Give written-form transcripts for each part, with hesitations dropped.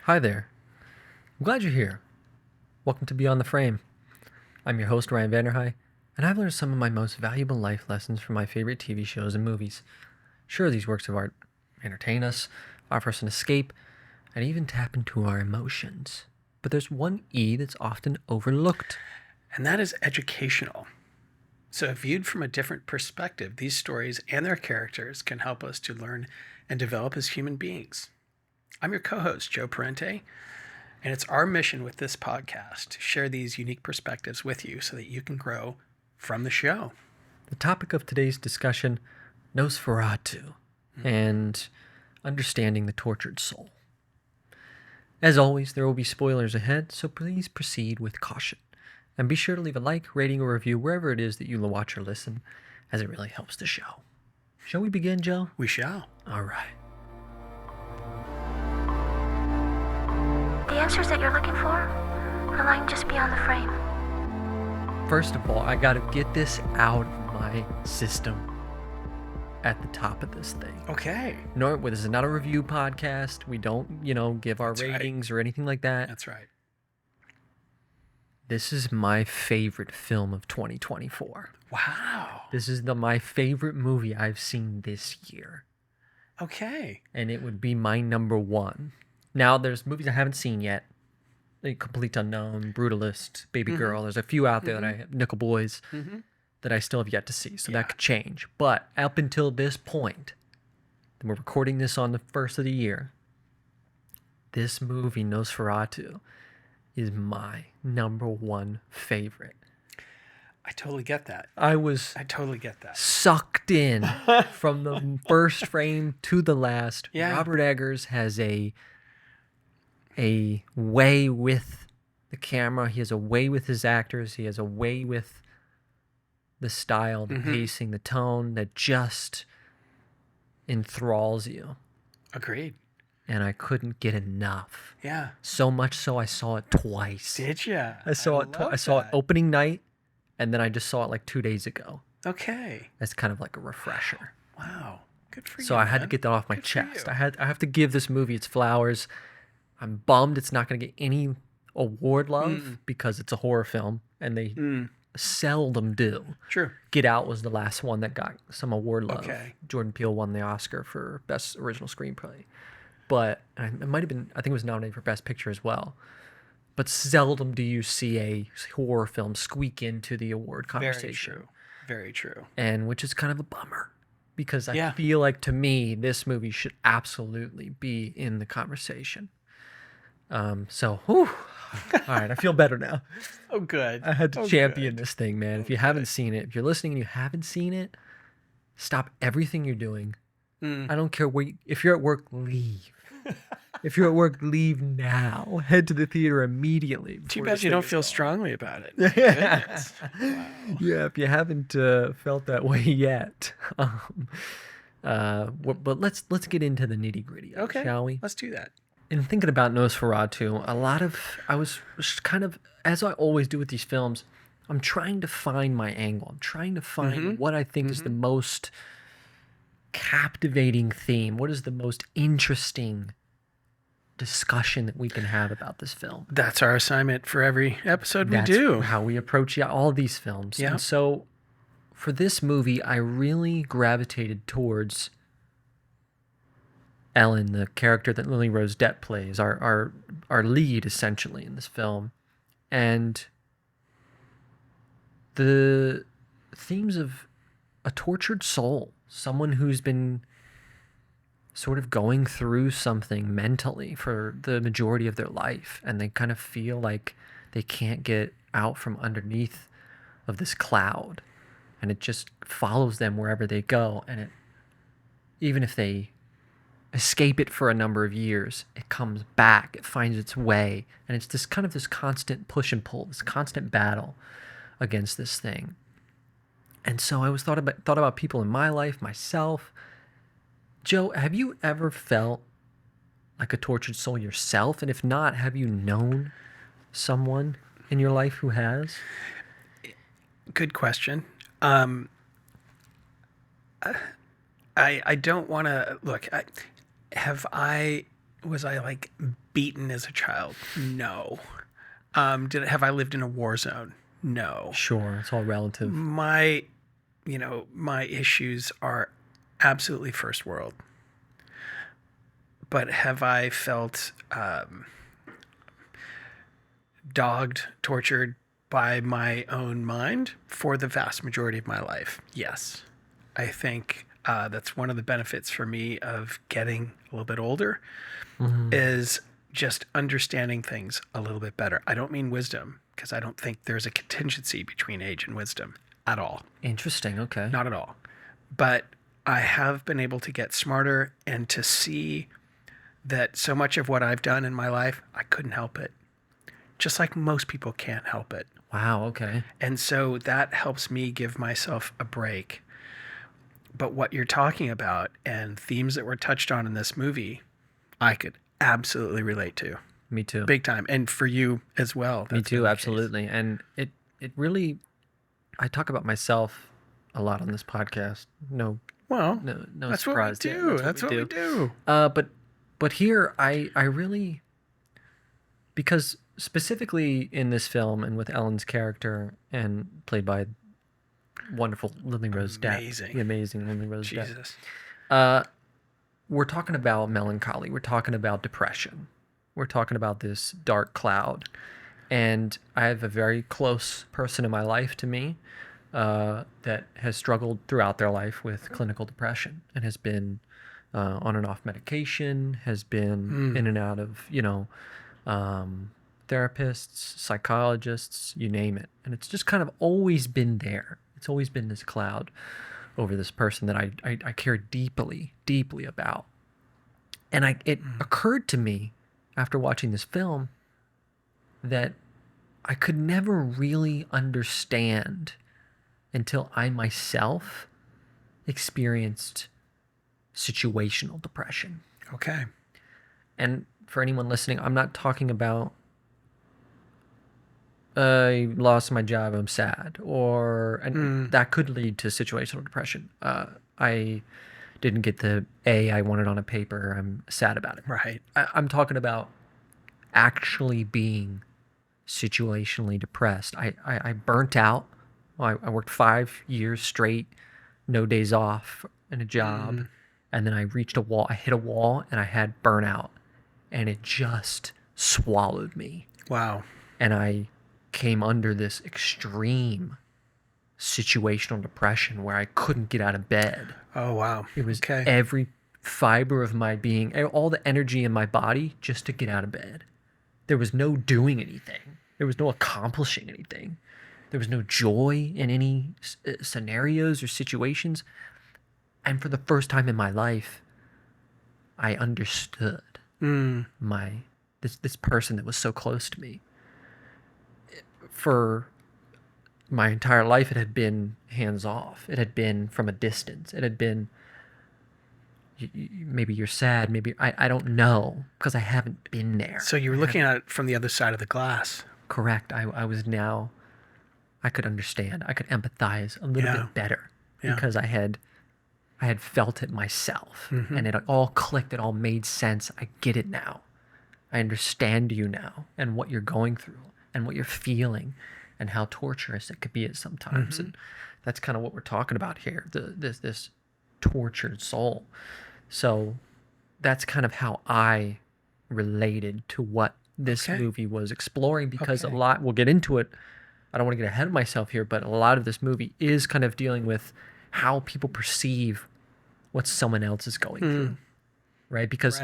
Hi there. I'm glad you're here. Welcome to Beyond the Frame. I'm your host, Ryan Vanderhei, and I've learned some of my most valuable life lessons from my favorite TV shows and movies. Sure, these works of art entertain us, offer us an escape, and even tap into our emotions. But there's one E that's often overlooked. And that is educational. So viewed from a different perspective, these stories and their characters can help us to learn and develop as human beings. I'm your co-host, Joe Parente, and it's our mission with this podcast to share these unique perspectives with you so that you can grow from the show. The topic of today's discussion, Nosferatu, and understanding the tortured soul. As always, there will be spoilers ahead, so please proceed with caution. And be sure to leave a like, rating, or review wherever it is that you watch or listen, as it really helps the show. Shall we begin, Joe? We shall. All right. The answers that you're looking for are lying just beyond the frame. First of all, I gotta get this out of my system at the top of this thing. Okay. No, this is not a review podcast. We don't, give our ratings or anything like that. That's right. This is my favorite film of 2024. Wow. This is my favorite movie I've seen this year. Okay. And it would be my number one. Now, there's movies I haven't seen yet. Complete Unknown, Brutalist, Baby Girl. There's a few out there that I have, Nickel Boys, that I still have yet to see. So that could change. But up until this point, and we're recording this on the first of the year, this movie, Nosferatu, is my number one favorite. I totally get that. I totally get that. Sucked in from the first frame to the last. Yeah. Robert Eggers has a way with the camera. He has a way with his actors. He has a way with the style, the pacing, the tone that just enthralls you. Agreed. And I couldn't get enough. Yeah. So much so I saw it twice. Did you? I saw it opening night, and then I just saw it like 2 days ago. Okay. That's kind of like a refresher. Wow. Good for you. So I had to get that off my chest. I have to give this movie its flowers. I'm bummed it's not going to get any award love because it's a horror film, and they seldom do. True. Get Out was the last one that got some award love. Okay. Jordan Peele won the Oscar for Best Original Screenplay. But it might have been, I think it was nominated for Best Picture as well. But seldom do you see a horror film squeak into the award conversation. Very true. Very true. And which is kind of a bummer. Because I feel like, to me, this movie should absolutely be in the conversation. All right, I feel better now. Oh, good. I had to champion this thing, man. If you haven't seen it, if you're listening and you haven't seen it, stop everything you're doing. I don't care where if you're at work, leave. If you're at work, leave now. Head to the theater immediately. Too bad you don't feel strongly about it. Goodness. Wow. Yeah, if you haven't felt that way yet. But let's get into the nitty gritty, Okay, shall we? Let's do that. In thinking about Nosferatu, I was kind of, as I always do with these films, I'm trying to find my angle. I'm trying to find what I think is the most captivating theme. What is the most interesting discussion that we can have about this film? That's our assignment for every episode That's we do. How we approach all these films. Yeah. And so for this movie, I really gravitated towards Ellen, the character that Lily Rose Depp plays, our lead essentially in this film. And the themes of a tortured soul, someone who's been sort of going through something mentally for the majority of their life, and they kind of feel like they can't get out from underneath of this cloud, and it just follows them wherever they go, and even if they escape it for a number of years, it comes back, it finds its way, and it's this constant push and pull, this constant battle against this thing. And so I always thought about people in my life, myself. Joe, have you ever felt like a tortured soul yourself? And if not, have you known someone in your life who has? Good question. I don't want to look. Have I Was I like beaten as a child? No. Have I lived in a war zone? No. Sure, it's all relative. My issues are absolutely first world. But have I felt dogged, tortured by my own mind for the vast majority of my life? Yes. I think that's one of the benefits for me of getting a little bit older is just understanding things a little bit better. I don't mean wisdom, because I don't think there's a contingency between age and wisdom at all. Interesting. Okay. Not at all. But I have been able to get smarter and to see that so much of what I've done in my life, I couldn't help it. Just like most people can't help it. Wow. Okay. And so that helps me give myself a break. But what you're talking about and themes that were touched on in this movie, I could absolutely relate to. Me too. Big time. And for you as well. Me too. Absolutely. And it really, I talk about myself a lot on this podcast. No That's surprise. what we do. That's what we do. But here I really, because specifically in this film and with Ellen's character and played by wonderful Lily Rose Depp, the amazing Lily Rose Depp. Jesus. We're talking about melancholy. We're talking about depression. We're talking about this dark cloud. And I have a very close person in my life to me that has struggled throughout their life with clinical depression and has been on and off medication, has been in and out of, therapists, psychologists, you name it. And it's just kind of always been there. It's always been this cloud over this person that I care deeply, deeply about. And it occurred to me after watching this film that I could never really understand until I myself experienced situational depression. Okay. And for anyone listening, I'm not talking about I lost my job, I'm sad, and that could lead to situational depression. I didn't get the A I wanted on a paper, I'm sad about it. Right. I'm talking about actually being situationally depressed. I burnt out. I worked 5 years straight, no days off in a job. And then I reached a wall. I hit a wall and I had burnout. And it just swallowed me. Wow. And I came under this extreme situational depression where I couldn't get out of bed. Oh, wow. It was every fiber of my being, all the energy in my body just to get out of bed. There was no doing anything. There was no accomplishing anything. There was no joy in any scenarios or situations. And for the first time in my life, I understood this person that was so close to me. For my entire life, it had been hands off. It had been from a distance. It had been, maybe you're sad, maybe, I don't know, because I haven't been there. So you were looking at it from the other side of the glass. Correct. I was now, I could understand. I could empathize a little bit better because I had felt it myself and it all clicked. It all made sense. I get it now. I understand you now and what you're going through and what you're feeling and how torturous it could be at sometimes. And that's kind of what we're talking about here, this tortured soul. So that's kind of how I related to what this movie was exploring, because a lot, we'll get into it. I don't want to get ahead of myself here, but a lot of this movie is kind of dealing with how people perceive what someone else is going through, right? Because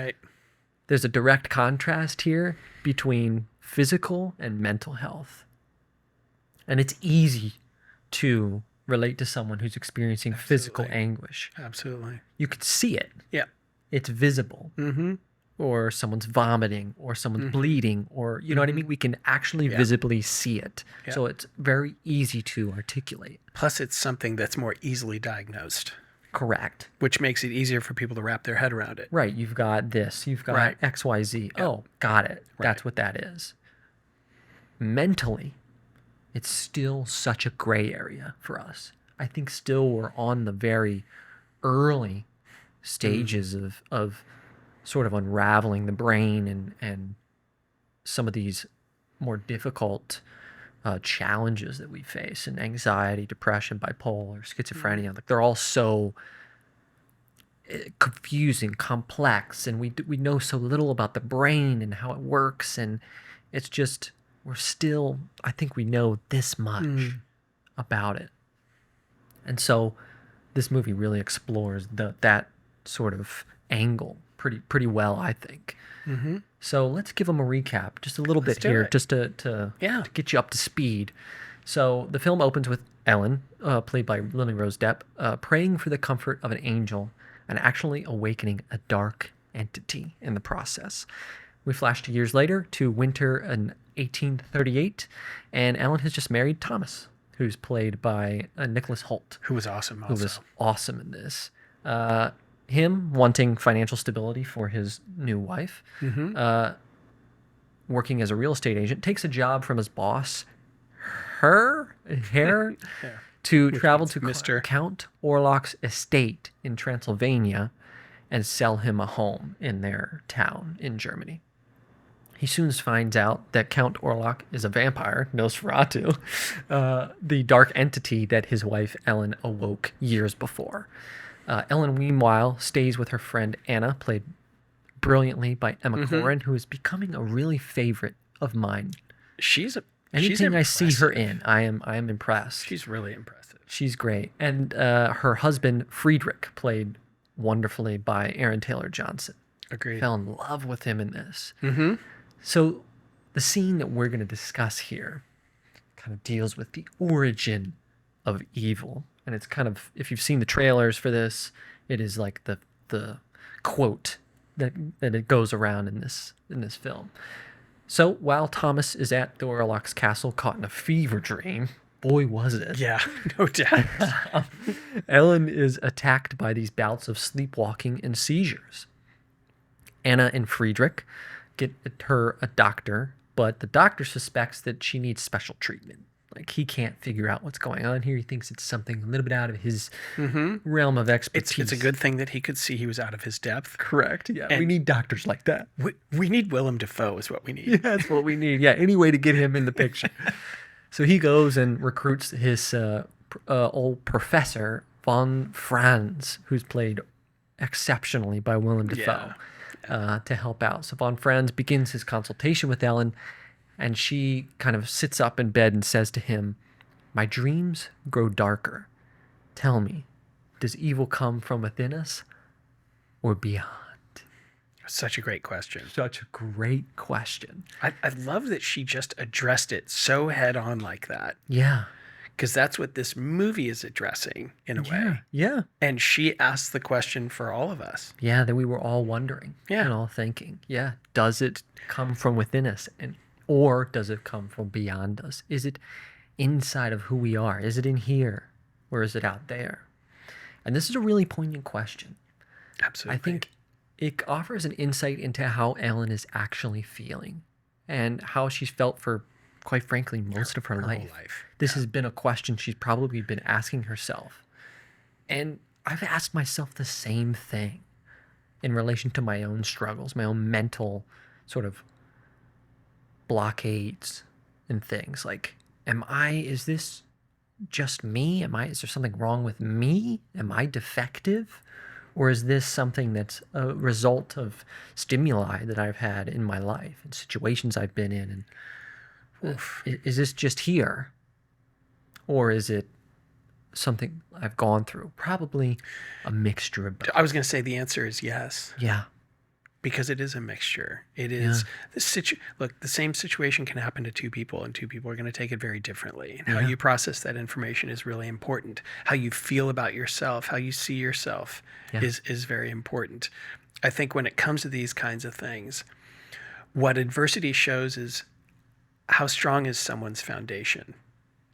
there's a direct contrast here between physical and mental health. And it's easy to relate to someone who's experiencing physical anguish. Absolutely. You could see it. Yeah. It's visible. Or someone's vomiting, or someone's bleeding, or, you know what I mean? We can actually visibly see it. Yeah. So it's very easy to articulate. Plus, it's something that's more easily diagnosed. Correct. Which makes it easier for people to wrap their head around it. Right. You've got this. You've got XYZ. Yeah. Oh, got it. Right. That's what that is. Mentally, it's still such a gray area for us. I think still we're on the very early stages of sort of unraveling the brain and some of these more difficult challenges that we face, and anxiety, depression, bipolar, schizophrenia. Like they're all so confusing, complex, and we know so little about the brain and how it works, and it's just I think we know this much about it. And so this movie really explores that sort of angle pretty well, I think. Mm-hmm. So let's give them a recap, just a little Let's bit do here, it. just to get you up to speed. So the film opens with Ellen, played by Lily Rose Depp, praying for the comfort of an angel and actually awakening a dark entity in the process. We flash to years later to winter in 1838, and Ellen has just married Thomas, who's played by Nicholas Hoult, Who was awesome who also. was awesome in this. Him wanting financial stability for his new wife, working as a real estate agent, takes a job from his boss, to travel to Mr. Count Orlok's estate in Transylvania and sell him a home in their town in Germany. He soon finds out that Count Orlok is a vampire, Nosferatu, the dark entity that his wife Ellen awoke years before. Ellen, meanwhile, stays with her friend Anna, played brilliantly by Emma Corrin, who is becoming a really favorite of mine. Anything I see her in, I am impressed. She's really impressive. She's great. And her husband, Friedrich, played wonderfully by Aaron Taylor Johnson. Agreed. Fell in love with him in this. Mm-hmm. So the scene that we're going to discuss here kind of deals with the origin of evil. And it's kind of, if you've seen the trailers for this, it is like the quote that it goes around in this film. So while Thomas is at the Orlok's castle caught in a fever dream, boy was it. Yeah, no doubt. Ellen is attacked by these bouts of sleepwalking and seizures. Anna and Friedrich get her a doctor, but the doctor suspects that she needs special treatment. Like, he can't figure out what's going on here. He thinks it's something a little bit out of his realm of expertise. It's a good thing that he could see he was out of his depth. Correct. Yeah, And we need doctors like that. We need Willem Dafoe is what we need. Yeah, that's what we need. Yeah, any way to get him in the picture. So he goes and recruits his old professor, Von Franz, who's played exceptionally by Willem Dafoe, to help out. So Von Franz begins his consultation with Ellen, and she kind of sits up in bed and says to him, "My dreams grow darker. Tell me, does evil come from within us or beyond?" Such a great question. Such a great question. I love that she just addressed it so head on like that, Yeah. because that's what this movie is addressing in a way. Yeah. And she asked the question for all of us. Yeah, that we were all wondering and all thinking. Yeah. Does it come from within us, or does it come from beyond us? Is it inside of who we are? Is it in here, or is it out there? And this is a really poignant question. Absolutely. I think it offers an insight into how Ellen is actually feeling and how she's felt for, quite frankly, most of her whole life. life. This has been a question she's probably been asking herself. And I've asked myself the same thing in relation to my own struggles, my own mental sort of blockades and things. Like, is this just me? Is there something wrong with me? Am I defective? Or is this something that's a result of stimuli that I've had in my life and situations I've been in? And is this just here? Or is it something I've gone through? Probably a mixture of both. I was going to say the answer is yes. Yeah. Because it is a mixture. It is look, the same situation can happen to two people, and two people are going to take it very differently. And how you process that information is really important. How you feel about yourself, how you see yourself is very important. I think when it comes to these kinds of things, what adversity shows is how strong is someone's foundation.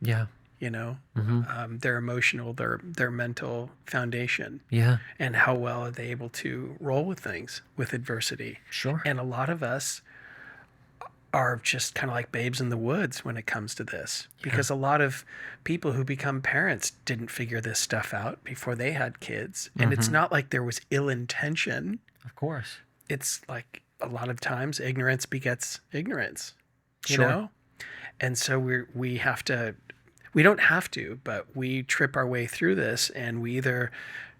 Yeah. You know, their emotional, their mental foundation. Yeah. And how well are they able to roll with things, with adversity. Sure. And a lot of us are just kind of like babes in the woods when it comes to this. Because a lot of people who become parents didn't figure this stuff out before they had kids. And it's not like there was ill intention. Of course. it's like a lot of times ignorance begets ignorance, you Sure. know? And so we have to, we don't have to, but we trip our way through this, and we either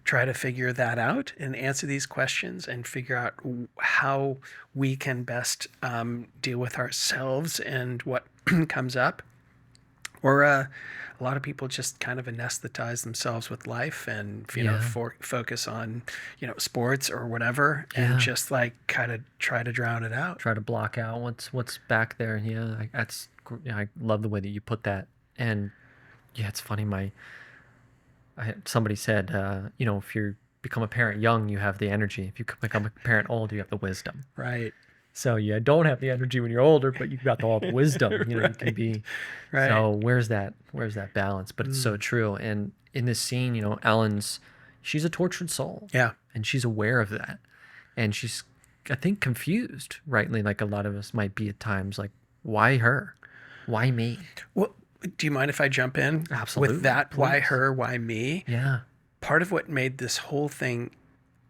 try to figure that out and answer these questions and figure out how we can best deal with ourselves and what comes up. Or a lot of people just kind of anesthetize themselves with life and, focus on, sports or whatever, Yeah. and just like kind of try to drown it out. Try to block out what's back there. Yeah, I love the way that you put that. And yeah, it's funny. Somebody said, if you become a parent young, you have the energy. If you become a parent old, you have the wisdom. Right. So you don't have the energy when you're older, but you've got all the wisdom. You can be. Right. So where's that balance? But it's so true. And in this scene, she's a tortured soul. Yeah. And she's aware of that. And she's, I think, confused, rightly, like a lot of us might be at times, like, why her? Why me? Well, do you mind if I jump in? Absolutely, With that, why please. her, why me? Yeah. Part of what made this whole thing,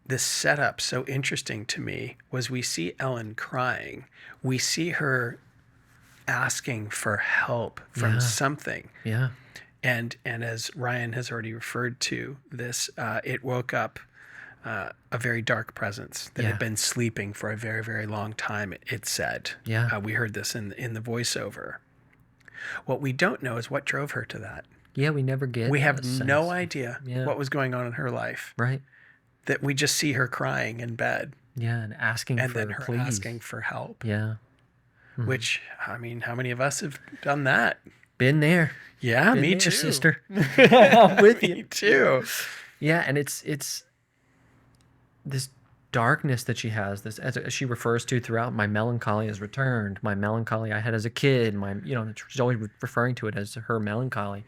this setup so interesting to me was we see Ellen crying. We see her asking for help from something. Yeah. And as Ryan has already referred to this, it woke up a very dark presence that had been sleeping for a very, very long time, it said. Yeah. We heard this in the voiceover. What we don't know is what drove her to that. Yeah, we never get. We a have sense. no idea Yeah. what was going on in her life. Right. That we just see her crying in bed, Yeah, and asking and for then her please. asking for help. Yeah. Which, I mean, how many of us have done that? Been there. Yeah, Been me there, too, sister. I'm with Me you. too. Yeah, and it's this darkness that she has, this as she refers to throughout. My melancholy has returned. My melancholy I had as a kid. She's always referring to it as her melancholy.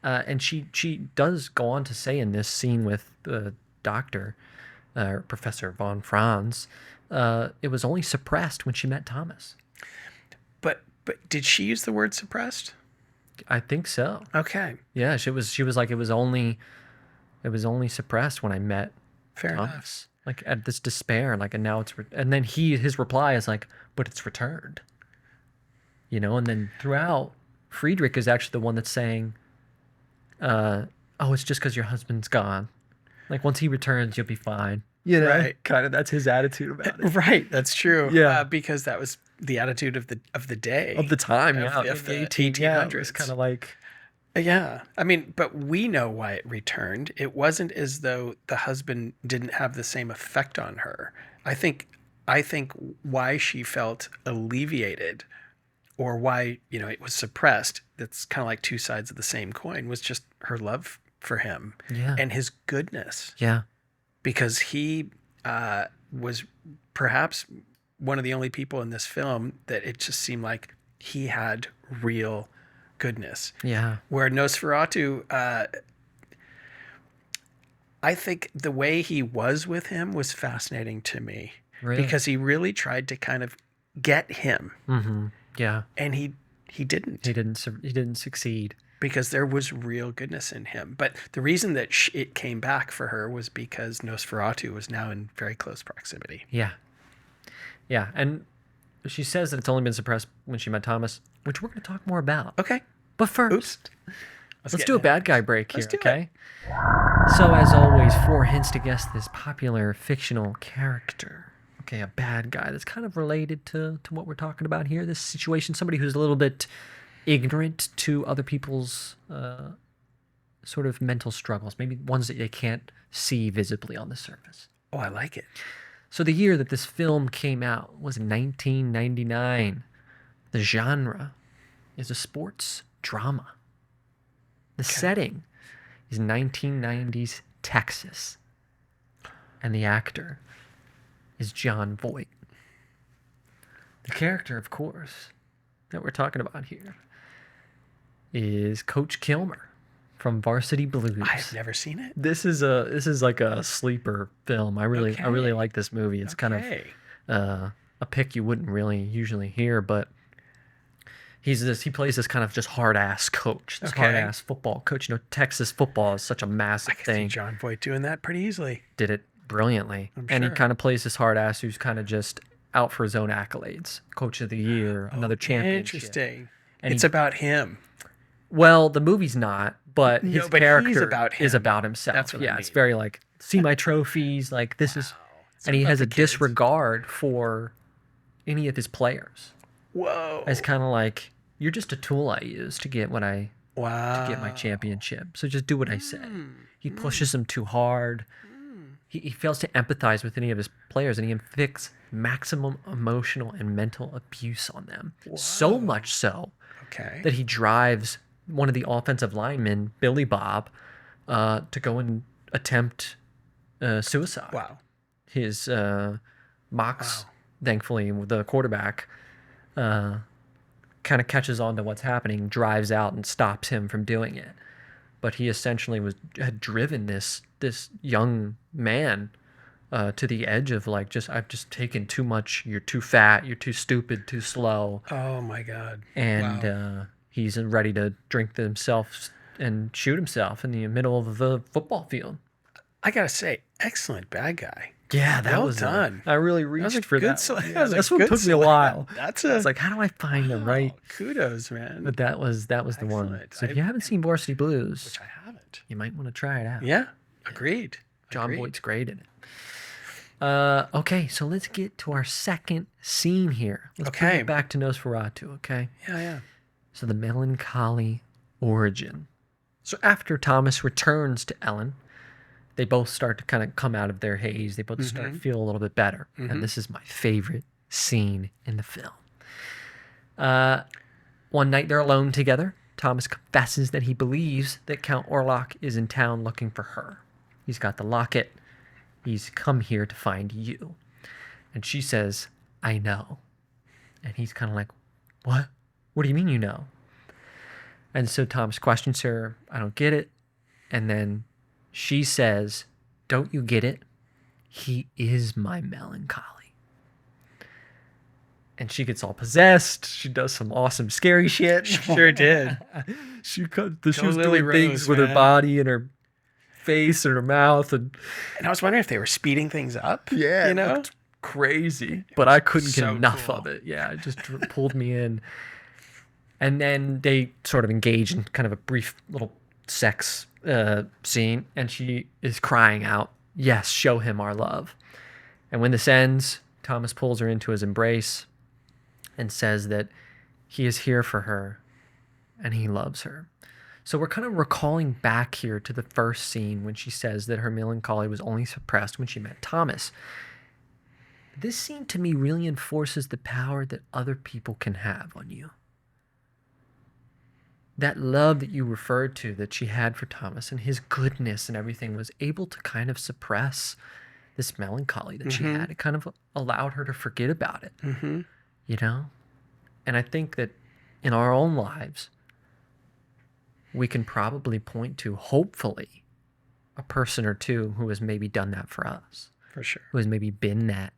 And she does go on to say in this scene with Dr. Professor von Franz, it was only suppressed when she met Thomas. But did she use the word suppressed? I think so. Okay, Yeah, she was like it was only suppressed when I met fair enough. Thomas. Like at this despair, like, and now it's and then his reply is like, but it's returned. And then throughout, Friedrich is actually the one that's saying, oh, it's just because your husband's gone. Like once he returns, you'll be fine. Right. Kind of that's his attitude about it. Right, that's true. Yeah. Because that was the attitude of the day. Of the time, Of yeah. the In 1800s. It was kind of like, Yeah. I mean, but we know why it returned. It wasn't as though the husband didn't have the same effect on her. I think why she felt alleviated, or why, it was suppressed, that's kind of like two sides of the same coin, was just her love for him yeah. and his goodness. Yeah. Because he was perhaps one of the only people in this film that it just seemed like he had real goodness. Yeah. Where Nosferatu, I think the way he was with him was fascinating to me. Really? Because he really tried to kind of get him, Mm-hmm. Yeah. and he didn't, He didn't succeed. because there was real goodness in him. But the reason that it came back for her was because Nosferatu was now in very close proximity. Yeah. Yeah. And she says that it's only been suppressed when she met Thomas, which we're going to talk more about. Okay. But first, Oops. let's do a bad guy break here, Let's do okay? So, as always, 4 hints to guess this popular fictional character. Okay, a bad guy that's kind of related to what we're talking about here. This situation, somebody who's a little bit ignorant to other people's sort of mental struggles, maybe ones that they can't see visibly on the surface. Oh, I like it. So the year that this film came out was 1999. The genre is a sports drama. The setting is 1990s Texas. And the actor is John Voight. The character, of course, that we're talking about here is Coach Kilmer from Varsity Blues. I've never seen it. This is like a sleeper film. I really like this movie. It's kind of a pick you wouldn't really usually hear, but he plays this kind of just hard ass coach, this hard ass football coach. Texas football is such a massive I can thing. see John Voight doing that pretty easily. Did it brilliantly. I'm And he sure. kind of plays this hard ass who's kind of just out for his own accolades. Coach of the year, another championship. Interesting. And It's he, about him. well, the movie's not, but his No, but he's character about is him. about himself. That's what I It's mean. very like, see my trophies, like this is, It's and he about has the a kids. disregard for any of his players. Whoa. It's kind of like, you're just a tool I use to get what I Wow. get my championship. So just do what I say. He pushes them too hard. He fails to empathize with any of his players, and he inflicts maximum emotional and mental abuse on them. So much so Okay. that he drives one of the offensive linemen, Billy Bob, to go and attempt suicide. Wow. His Mox, thankfully, the quarterback, kind of catches on to what's happening, drives out and stops him from doing it. But he essentially had driven this young man to the edge of like, I've just taken too much. You're too fat. You're too stupid. Too slow. Oh my God. And he's ready to drink himself and shoot himself in the middle of the football field. I gotta say, excellent bad guy. Yeah, that Well was done. I really That was reached a for good that. select. Yeah, That was a this one good took me a select. while. That's a. It's like, how do I find him right? Kudos, man. But that was the one. Excellent. So if you haven't seen Varsity Blues, Which I haven't. you might want to try it out. Yeah. Agreed. John Agreed. Boyd's great in it. Okay, so let's get to our second scene here. Let's bring Okay. it back to Nosferatu, okay? Yeah. So the melancholy origin. So after Thomas returns to Ellen, they both start to kind of come out of their haze. They both start to feel a little bit better. And this is my favorite scene in the film. One night they're alone together. Thomas confesses that he believes that Count Orlok is in town looking for her. He's got the locket. He's come here to find you. And she says, I know. And he's kind of like, what? What do you mean you know? And so Thomas questions her, I don't get it. And then she says, don't you get it? He is my melancholy. And she gets all possessed. She does some awesome scary shit. Sure did. She was Lily doing Rose, things with her man. body and her face and her mouth. And And I was wondering if they were speeding things up. yeah, You it know? looked crazy. But I couldn't get so enough cool. of it. Yeah, it just pulled me in. And then they sort of engage in kind of a brief little sex scene, and she is crying out, yes, show him our love. And when this ends, Thomas pulls her into his embrace and says that he is here for her and he loves her. So we're kind of recalling back here to the first scene when she says that her melancholy was only suppressed when she met Thomas. This scene to me really enforces the power that other people can have on you. That love that you referred to that she had for Thomas and his goodness and everything was able to kind of suppress this melancholy that she had. It kind of allowed her to forget about it, you know? And I think that in our own lives, we can probably point to, hopefully, a person or two who has maybe done that for us, For sure. who has maybe been that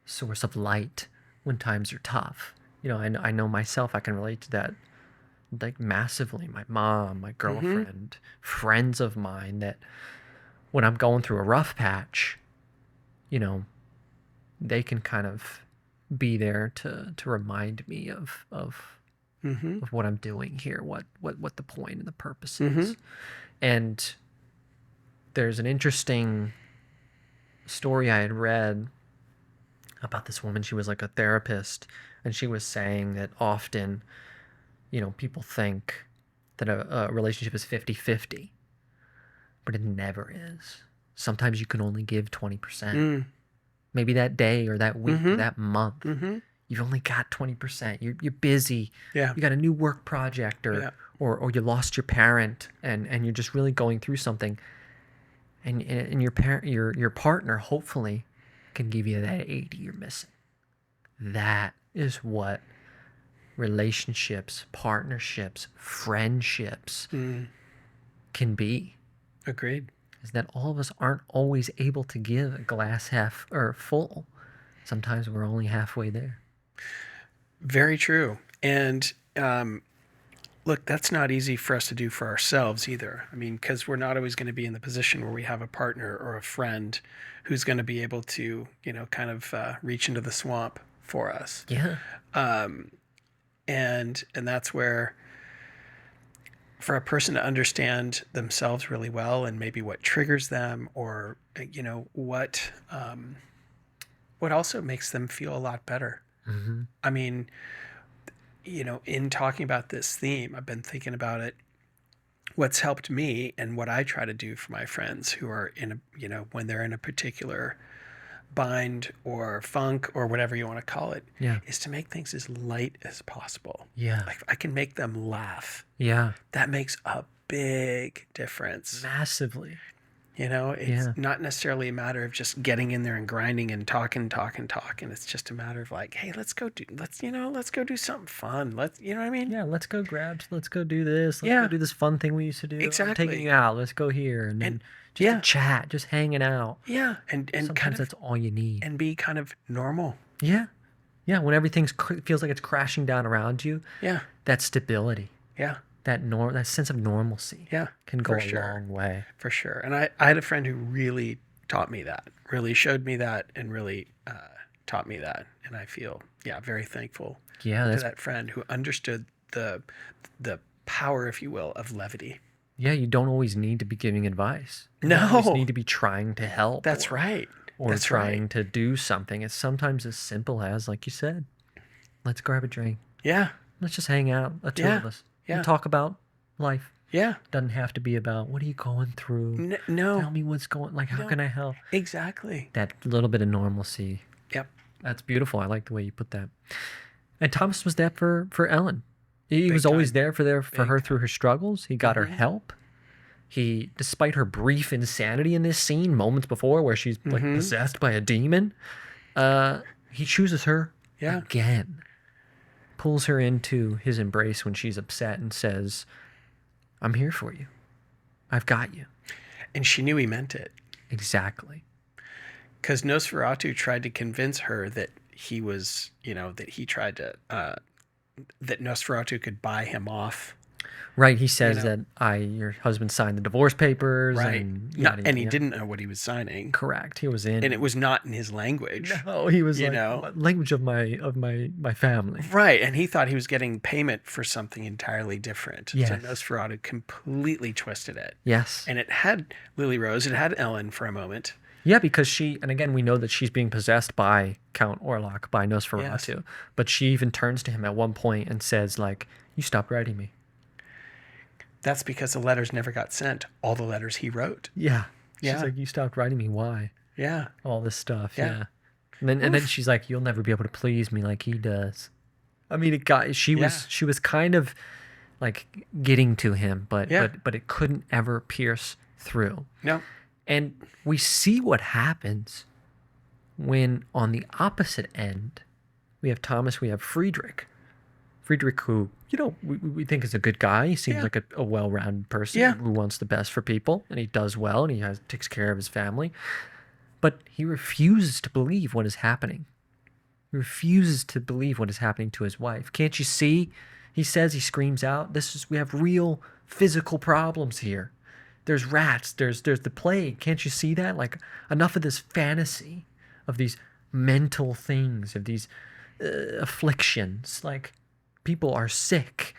source of light when times are tough. You know, I know myself, I can relate to that like massively. My mom, my girlfriend, friends of mine, that when I'm going through a rough patch, you know, they can kind of be there to remind me of what I'm doing here, what the point and the purpose is. And there's an interesting story I had read about this woman. She was like a therapist, and she was saying that often, you know, people think that a relationship is 50-50, but it never is. Sometimes you can only give 20%. Maybe that day or that week or that month, you've only got 20%. You're busy. Yeah. You got a new work project or you lost your parent and you're just really going through something. And your partner hopefully can give you that 80 you're missing. That is what relationships, partnerships, friendships can be. Agreed. Is that all of us aren't always able to give a glass half or full. Sometimes we're only halfway there. Very true. And Look, that's not easy for us to do for ourselves either. I mean, because we're not always going to be in the position where we have a partner or a friend who's going to be able to, kind of reach into the swamp for us. Yeah. And that's where, for a person to understand themselves really well and maybe what triggers them, or what also makes them feel a lot better. Mm-hmm. I mean, in talking about this theme, I've been thinking about it. What's helped me and what I try to do for my friends who are when they're in a particular bind or funk or whatever you want to call it, Yeah. is to make things as light as possible. Yeah. Like, I can make them laugh. Yeah. That makes a big difference. Massively. It's not necessarily a matter of just getting in there and grinding and talking. It's just a matter of like, hey, let's go do something fun. You know what I mean? Yeah, let's go do this. Let's Yeah. go do this fun thing we used to do. I'm Exactly. taking you out. Let's go here. And then just yeah. a chat, just hanging out. Yeah. And Sometimes kind of, that's all you need. and be kind of normal. Yeah. Yeah, when everything feels like it's crashing down around you, Yeah. that stability, Yeah. that sense of normalcy Yeah. can go for a sure. long way. For sure. And I had a friend who really taught me that, really showed me that, and really taught me that. And I feel, very thankful Yeah, to that's that friend who understood the power, if you will, of levity. yeah, you don't always need to be giving advice. You No. don't always need to be trying to help. That's right. Or That's trying right. to do something. It's sometimes as simple as, like you said, let's grab a drink. Yeah. Let's just hang out, the two of us. Yeah. And talk about life. Yeah. Doesn't have to be about, what are you going through? No. Tell me what's going, like, how No. can I help? Exactly. That little bit of normalcy. Yep. That's beautiful. I like the way you put that. And Thomas was there for Ellen. He Big was always time. there for her Big through her struggles. He got her Mhm. help. He, despite her brief insanity in this scene, moments before where she's like Mhm. possessed by a demon, he chooses her Yeah. again. Pulls her into his embrace when she's upset and says, I'm here for you. I've got you. And she knew he meant it. Exactly. Because Nosferatu tried to convince her that he was, that he tried to, that Nosferatu could buy him off. Right. He says know. that your husband signed the divorce papers. Right. And, And he didn't know what he was signing. Correct. He was in. And it was not in his language. No, he was You like, know. language of my family. Right. And he thought he was getting payment for something entirely different. Yes. So Nosferatu completely twisted it. Yes. And it had Lily Rose, it had Ellen for a moment. Yeah, because and again, we know that she's being possessed by Count Orlok, by Nosferatu. Yes. But she even turns to him at one point and says, like, you stopped writing me. That's because the letters never got sent. All the letters he wrote. Yeah. She's Yeah. like, you stopped writing me. Why? Yeah. All this stuff. Yeah. Yeah. And then she's like, you'll never be able to please me like he does. I mean, she was kind of like getting to him, but it couldn't ever pierce through. No. And we see what happens when on the opposite end, we have Thomas, we have Friedrich. Friedrich, who, we think is a good guy. He seems Yeah. like a well-rounded person Yeah. who wants the best for people, and he does well, and he takes care of his family. But he refuses to believe what is happening. He refuses to believe what is happening to his wife. Can't you see? He says, he screams out, we have real physical problems here. There's rats, there's the plague. Can't you see that? Like, enough of this fantasy, of these mental things, of these afflictions. Like, people are sick.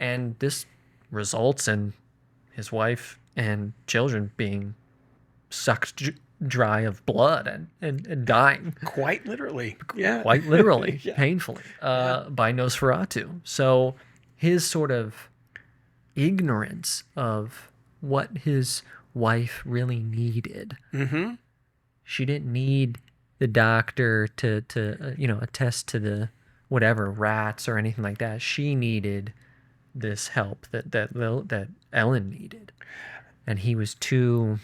And this results in his wife and children being sucked dry of blood and dying. Quite literally. Yeah. Quite literally, Yeah. painfully, by Nosferatu. So his sort of ignorance of what his wife really needed. Mm-hmm. She didn't need the doctor to attest to the whatever rats or anything like that. She needed this help that Ellen needed, and he was too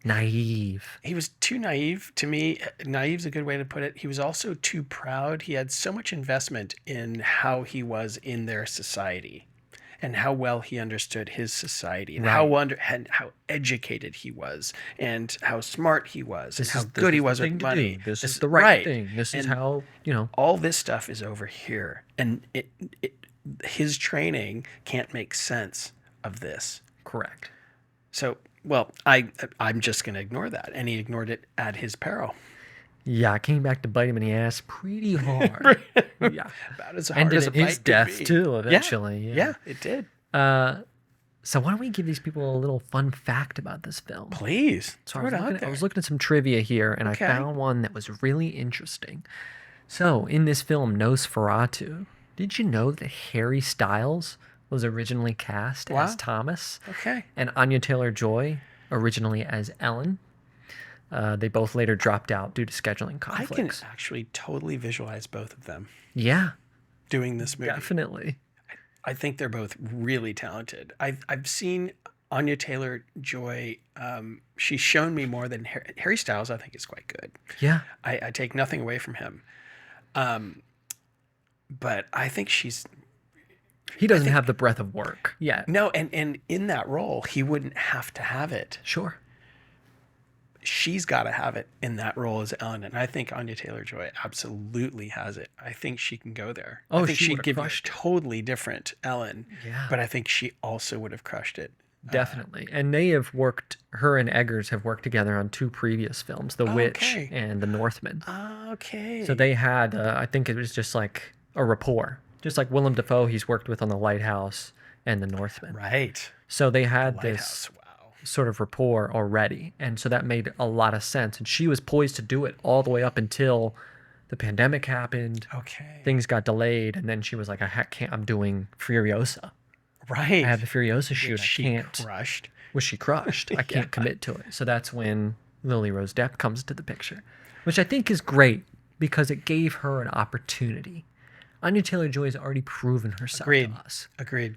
naive. He was too naive. To me, naive's a good way to put it. He was also too proud. He had so much investment in how he was in their society and how well he understood his society and how educated he was and how smart he was and how good he was with money. This is the right thing. This is And how, all this stuff is over here. And his training can't make sense of this. Correct. So, well, I'm just going to ignore that. And he ignored it at his peril. Yeah, it came back to bite him in the ass pretty hard. Yeah. About as hard Ended as a in his bite could death, be. too, eventually. Yeah, it did. So why don't we give these people a little fun fact about this film? Please. So Throw it out I there. was looking at some trivia here, and Okay. I found one that was really interesting. So, in this film, Nosferatu, did you know that Harry Styles was originally cast Wow. as Thomas, Okay. and Anya Taylor-Joy originally as Ellen? They both later dropped out due to scheduling I can conflicts. actually totally visualize both of them Yeah, doing this movie. definitely. I think they're both really talented. I've seen Anya Taylor-Joy. She's shown me more than Harry Styles. I think is quite good. Yeah, I take nothing away from him. But I think she's he doesn't have the breadth of work yet. no, and in that role, he wouldn't have to have it. Sure. She's got to have it in that role as Ellen, and I think Anya Taylor-Joy absolutely has it. I think she can go there. Oh, I think she she'd would've give you a crushed it. totally different Ellen. Yeah. But I think she also would have crushed it. Definitely. And they have worked, her and Eggers have worked together on 2 previous films, The Witch Okay. and The Northman. Okay. So they had, I think it was just like a rapport. Just like Willem Dafoe, he's worked with on The Lighthouse and The Northman. right. So they had Lighthouse. this Wow. sort of rapport already. And so that made a lot of sense. And she was poised to do it all the way up until the pandemic happened. Okay. Things got delayed. And then she was like, I'm doing Furiosa. Right. I have the Furiosa shoot. Which I she can't. crushed. Was she crushed? I can't commit to it. So that's when Lily Rose Depp comes into the picture, which I think is great because it gave her an opportunity. Anya Taylor-Joy has already proven herself Agreed. to us. Agreed.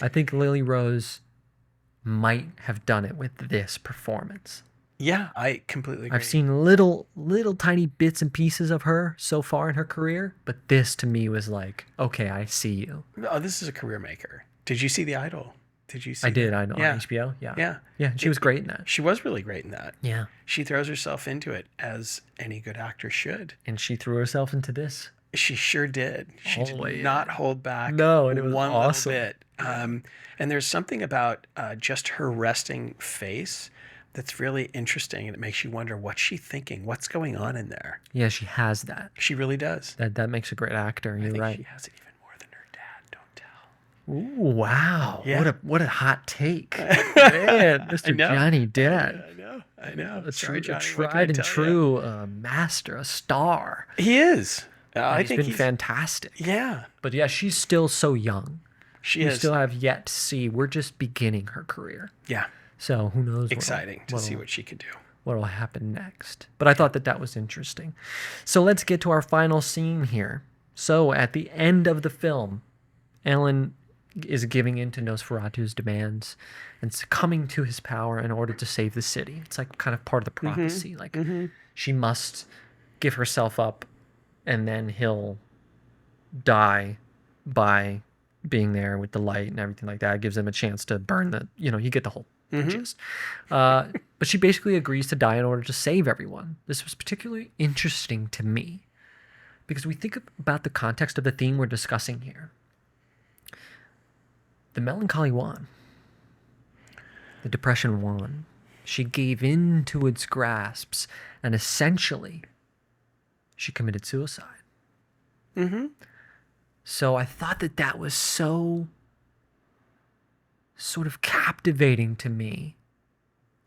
I think Lily Rose might have done it with this performance. Yeah, I completely agree. I've seen little tiny bits and pieces of her so far in her career, but this to me was like, okay, I see you. Oh, this is a career maker. Did you see The Idol? Did you see I did. that? I know Yeah. on HBO. Yeah. Yeah. Yeah. She was great in that. She was really great in that. Yeah. She throws herself into it as any good actor should. And she threw herself into this. She sure did. She Oh, did yeah. not hold back. No, and it was one awesome. little bit. And there's something about just her resting face that's really interesting, and it makes you wonder what's she thinking, what's going on in there. Yeah, she has that. She really does. That makes a great actor. I You're think right. she has it even more than her dad. Don't tell. Ooh, wow. Yeah. What a hot take. Man, Mr. know. Johnny Depp. I know. A, Sorry, true, a Johnny, what can I tried and tell ya? true master, a star. He is. And I he's think been fantastic. Yeah, But yeah, she's still so young. she We is. still have yet to see. We're just beginning her career. Yeah, So who knows exciting to see what'll- what she could do. what will happen next. But I thought that was interesting. So let's get to our final scene here. So at the end of the film, Ellen is giving in to Nosferatu's demands and succumbing to his power in order to save the city. It's like kind of part of the prophecy. Like she must give herself up and then he'll die by being there with the light and everything like that. It gives them a chance to burn you get the whole gist. But she basically agrees to die in order to save everyone. This was particularly interesting to me because we think about the context of the theme we're discussing here. The melancholy won. The depression won. She gave in to its grasps and essentially she committed suicide. So I thought that was so sort of captivating to me.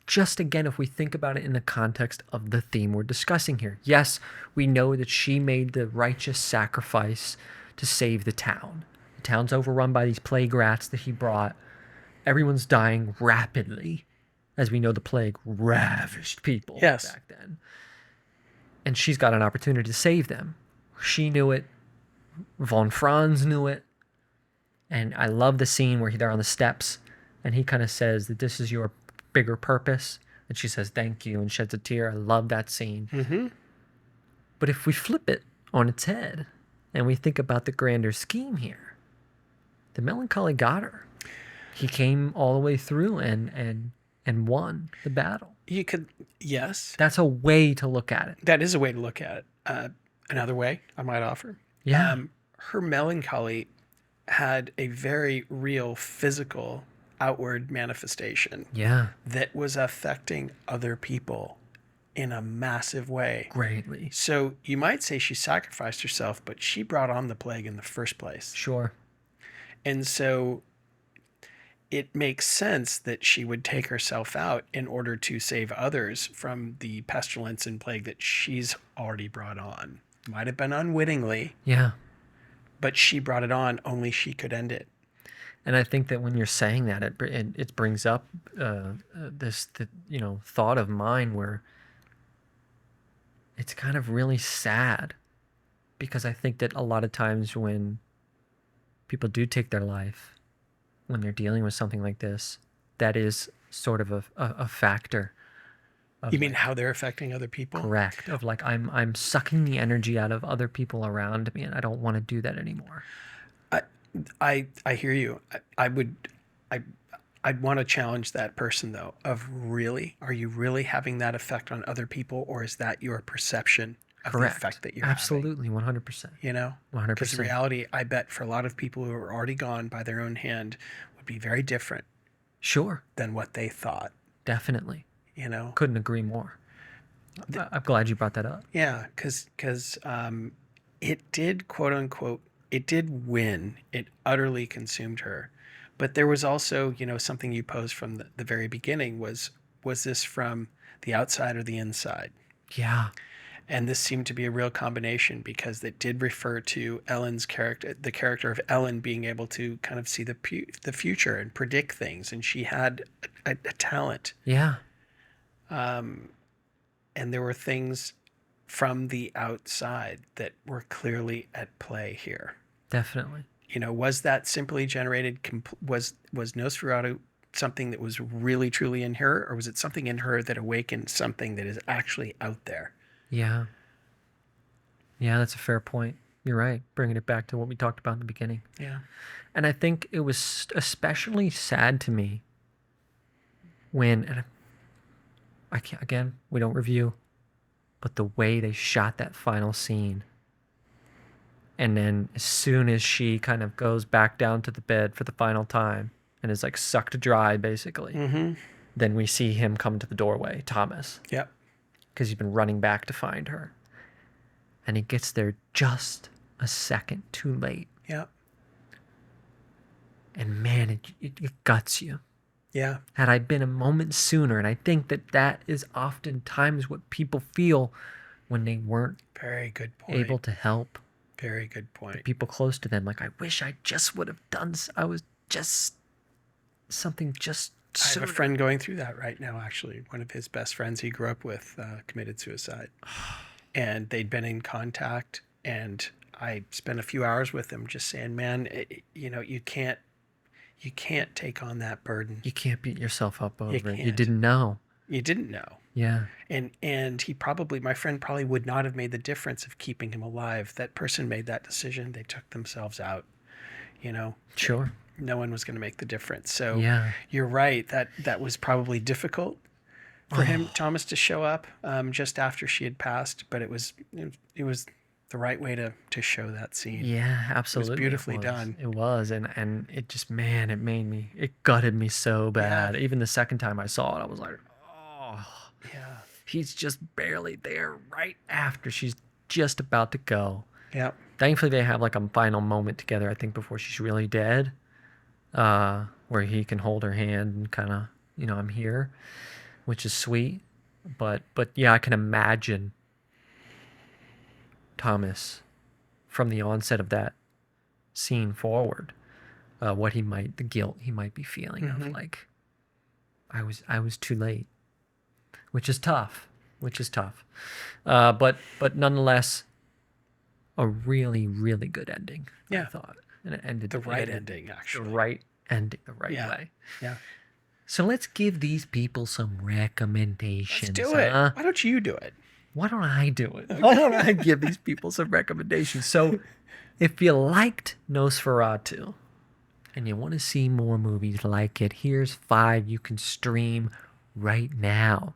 Just again, if we think about it in the context of the theme we're discussing here. Yes, we know that she made the righteous sacrifice to save the town. The town's overrun by these plague rats that he brought. Everyone's dying rapidly. As we know, the plague ravaged people Yes. back then. And she's got an opportunity to save them. She knew it. Von Franz knew it. And I love the scene where they're on the steps and he kind of says that this is your bigger purpose. And she says, thank you, and sheds a tear. I love that scene. But if we flip it on its head and we think about the grander scheme here, the melancholy got her. He came all the way through and won the battle. You could, yes, That's a way to look at it. that is a way to look at it. Another way I might offer. Yeah. Her melancholy had a very real physical outward manifestation Yeah. that was affecting other people in a massive way. Greatly. So you might say she sacrificed herself, but she brought on the plague in the first place. Sure. And so it makes sense that she would take herself out in order to save others from the pestilence and plague that she's already brought on. Might have been unwittingly, Yeah. but she brought it on. Only she could end it. And I think that when you're saying that, it brings up this thought of mine where it's kind of really sad, because I think that a lot of times when people do take their life, when they're dealing with something like this, that is sort of a factor. You mean how they're affecting other people? Correct. Of like, I'm sucking the energy out of other people around me, and I don't want to do that anymore. I hear you. I'd want to challenge that person though, of really, are you really having that effect on other people, or is that your perception of Correct. the effect that you're Absolutely, 100%. having? You know? 100%. Because the reality, I bet for a lot of people who are already gone by their own hand would be very different Sure. than what they thought, Definitely. you know? Couldn't agree more. I'm glad you brought that up. Yeah, because it did, quote unquote, it did win. It utterly consumed her. But there was also, something you posed from the very beginning was this from the outside or the inside? Yeah. And this seemed to be a real combination, because it did refer to Ellen's character, the character of Ellen being able to kind of see the future and predict things. And she had a talent. Yeah. And there were things from the outside that were clearly at play here. Definitely. Was that simply generated? Was Nosferatu something that was really truly in her, or was it something in her that awakened something that is actually out there? Yeah. Yeah, that's a fair point. You're right. Bringing it back to what we talked about in the beginning. Yeah. And I think it was especially sad to me when, and I can't, again, we don't review, but the way they shot that final scene. And then as soon as she kind of goes back down to the bed for the final time and is like sucked dry, basically, then we see him come to the doorway, Thomas. Yep. Because he's been running back to find her. And he gets there just a second too late. Yep. And man, it guts you. Yeah. Had I been a moment sooner, and I think that is oftentimes what people feel when they weren't Very good point. able to help Very good point. people close to them. Like, I wish I just would have done, I was just something just I have sooner. a friend going through that right now, actually. One of his best friends he grew up with committed suicide. And they'd been in contact, and I spent a few hours with him just saying, man, you can't take on that burden. You can't beat yourself up over it. You can't. didn't know. You didn't know. Yeah. And my friend probably would not have made the difference of keeping him alive. That person made that decision. They took themselves out, Sure. No one was going to make the difference. So Yeah. you're right. That was probably difficult for him, Thomas, to show up just after she had passed, but it was the right way to show that scene. Yeah, absolutely. beautifully was. done. It was, and it just, man, it gutted me so bad. Even the second time I saw it, I was like, oh, Yeah. he's just barely there right after she's just about to go. Yeah. Thankfully, they have like a final moment together, I think, before she's really dead, where he can hold her hand and kind of, I'm here, which is sweet. But yeah, I can imagine Thomas from the onset of that scene forward, the guilt he might be feeling of like, I was too late, which is tough. But nonetheless, a really, really good ending. Yeah. I thought, and it ended The right it ended ending, actually. The right ending, the right Yeah. way. Yeah. So let's give these people some recommendations. Let's do it. huh? Why don't you do it? Why don't I do it? Why don't I give these people some recommendations? So, if you liked Nosferatu and you want to see more movies like it, here's 5 you can stream right now.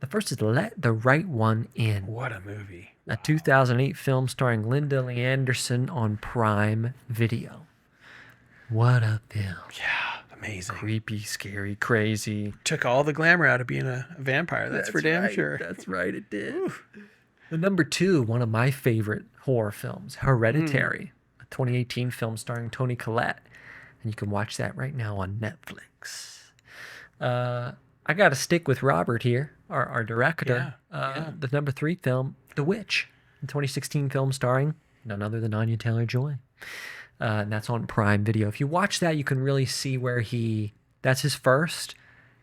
The first is Let the Right One In, What a movie. a 2008 film starring Linda Lee Anderson on Prime Video. What a film. Yeah, amazing. Creepy, scary, crazy. Took all the glamour out of being a vampire. That's for damn right. sure. That's right, it did. The number 2, one of my favorite horror films, Hereditary, a 2018 film starring Toni Collette. And you can watch that right now on Netflix. I got to stick with Robert here, our director. The number 3 film, The Witch, a 2016 film starring none other than Anya Taylor-Joy. And that's on Prime Video. If you watch that, you can really see where that's his first,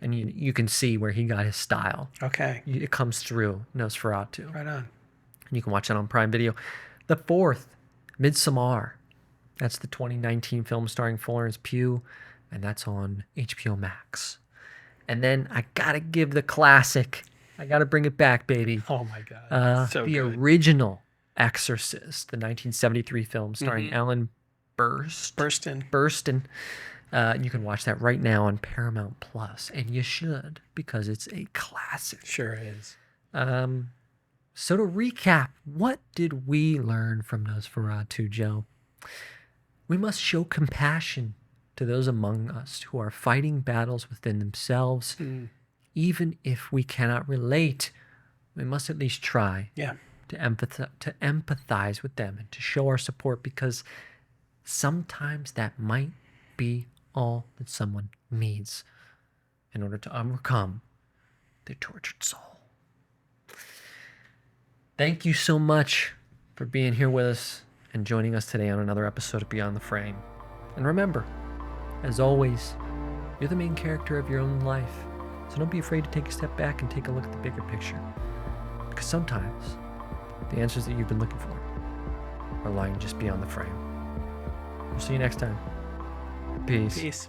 and you can see where he got his style. Okay. It comes through Nosferatu. Right on. And you can watch that on Prime Video. The 4th, Midsommar. That's the 2019 film starring Florence Pugh, and that's on HBO Max. And then I gotta give the classic. I gotta bring it back, baby. Oh my God. So the good. original Exorcist, the 1973 film starring Alan Burstyn. You can watch that right now on Paramount Plus, and you should, because it's a classic. Sure is. So to recap, what did we learn from Nosferatu, Joe? We must show compassion to those among us who are fighting battles within themselves. Even if we cannot relate, we must at least try to empathize with them and to show our support, because sometimes that might be all that someone needs in order to overcome their tortured soul. Thank you so much for being here with us and joining us today on another episode of Beyond the Frame. And remember, as always, you're the main character of your own life. So don't be afraid to take a step back and take a look at the bigger picture. Because sometimes the answers that you've been looking for are lying just beyond the frame. We'll see you next time. Peace.